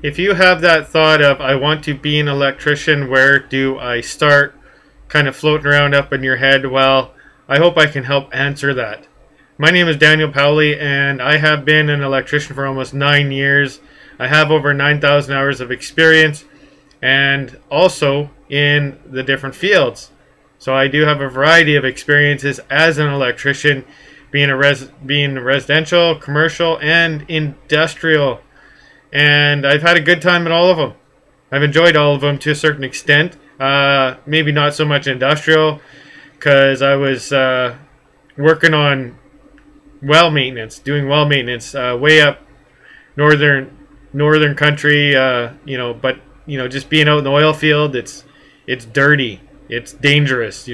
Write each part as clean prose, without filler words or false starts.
If you have that thought of, I want to be an electrician, where do I start, kind of floating around up in your head, well, I hope I can help answer that. My name is Daniel Powley, and I have been an electrician for almost 9 years. I have over 9,000 hours of experience, and also in the different fields. So I do have a variety of experiences as an electrician, being residential, commercial, and industrial. And I've had a good time in all of them. I've enjoyed all of them to a certain extent. Maybe not so much industrial, because I was working on well maintenance, doing well maintenance, way up northern country. But just being out in the oil field, it's dirty, it's dangerous.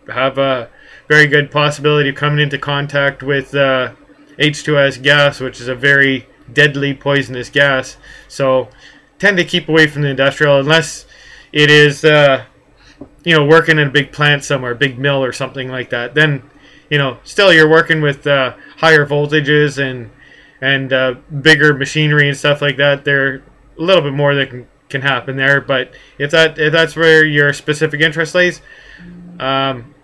Have a very good possibility of coming into contact with H2S gas, which is a very deadly poisonous gas. So tend to keep away from the industrial, unless it is working in a big plant somewhere, a big mill or something like that. Then still you're working with higher voltages and bigger machinery and stuff like that. There a little bit more that can happen there. But if that's where your specific interest lays, I'm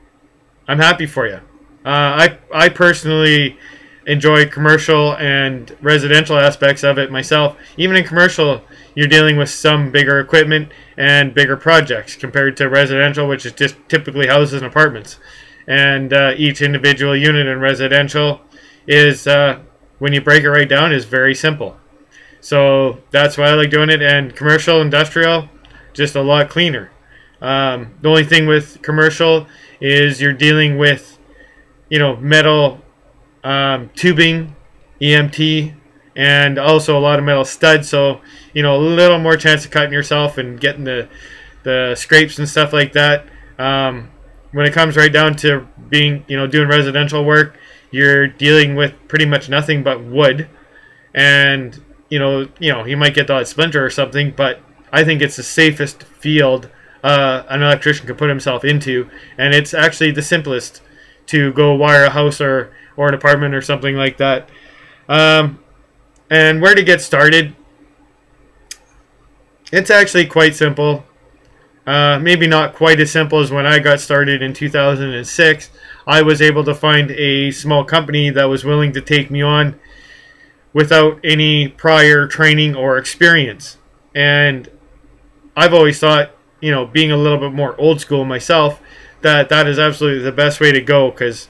happy for you. I personally enjoy commercial and residential aspects of it myself. Even in commercial, you're dealing with some bigger equipment and bigger projects compared to residential, which is just typically houses and apartments. And each individual unit in residential is, when you break it right down, is very simple. So that's why I like doing it. And commercial, industrial, just a lot cleaner. The only thing with commercial is you're dealing with metal tubing, EMT, and also a lot of metal studs, so a little more chance of cutting yourself and getting the scrapes and stuff like that. When it comes right down to being doing residential work, you're dealing with pretty much nothing but wood, and you might get the odd splinter or something, but I think it's the safest field an electrician could put himself into, and it's actually the simplest to go wire a house or an apartment or something like that. And where to get started? It's actually quite simple. Maybe not quite as simple as when I got started in 2006. I was able to find a small company that was willing to take me on without any prior training or experience. And I've always thought, being a little bit more old school myself, that is absolutely the best way to go, because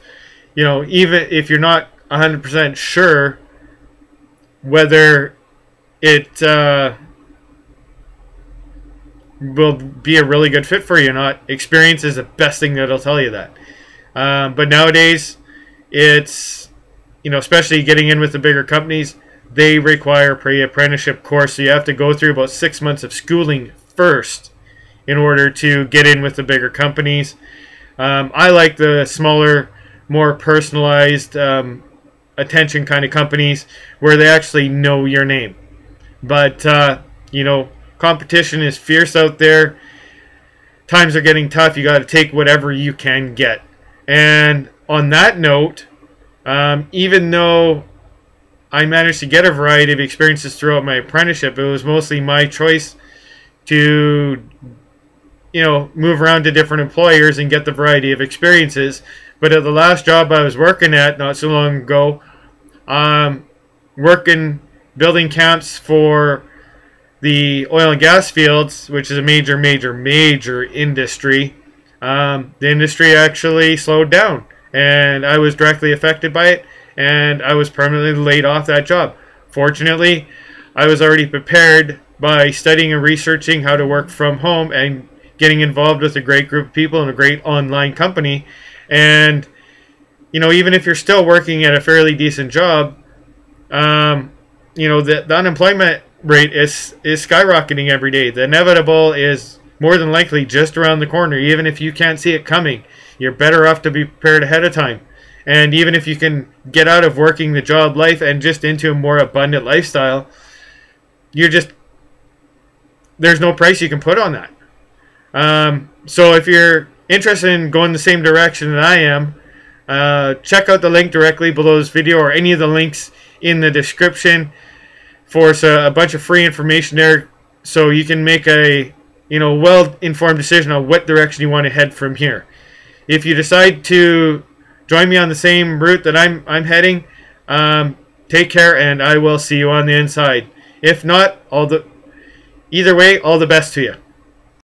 even if you're not 100% sure whether it will be a really good fit for you or not, experience is the best thing that'll tell you that. But nowadays, it's especially getting in with the bigger companies, they require a pre-apprenticeship course, so you have to go through about 6 months of schooling first in order to get in with the bigger companies. I like the smaller, more personalized attention kind of companies where they actually know your name. But competition is fierce out there. Times are getting tough. You got to take whatever you can get. And on that note, even though I managed to get a variety of experiences throughout my apprenticeship, it was mostly my choice to move around to different employers and get the variety of experiences. But at the last job I was working at not so long ago, building camps for the oil and gas fields, which is a major industry. The industry actually slowed down, and I was directly affected by it, and I was permanently laid off that job. Fortunately, I was already prepared by studying and researching how to work from home and getting involved with a great group of people and a great online company. And even if you're still working at a fairly decent job, the unemployment rate is skyrocketing every day. The inevitable is more than likely just around the corner. Even if you can't see it coming, you're better off to be prepared ahead of time. And even if you can get out of working the job life and just into a more abundant lifestyle, there's no price you can put on that. So if you're interested in going the same direction that I am, check out the link directly below this video or any of the links in the description. force a bunch of free information there, so you can make a well-informed decision on what direction you want to head from here. If you decide to join me on the same route that I'm heading, take care, and I will see you on the inside. If not, either way, all the best to you.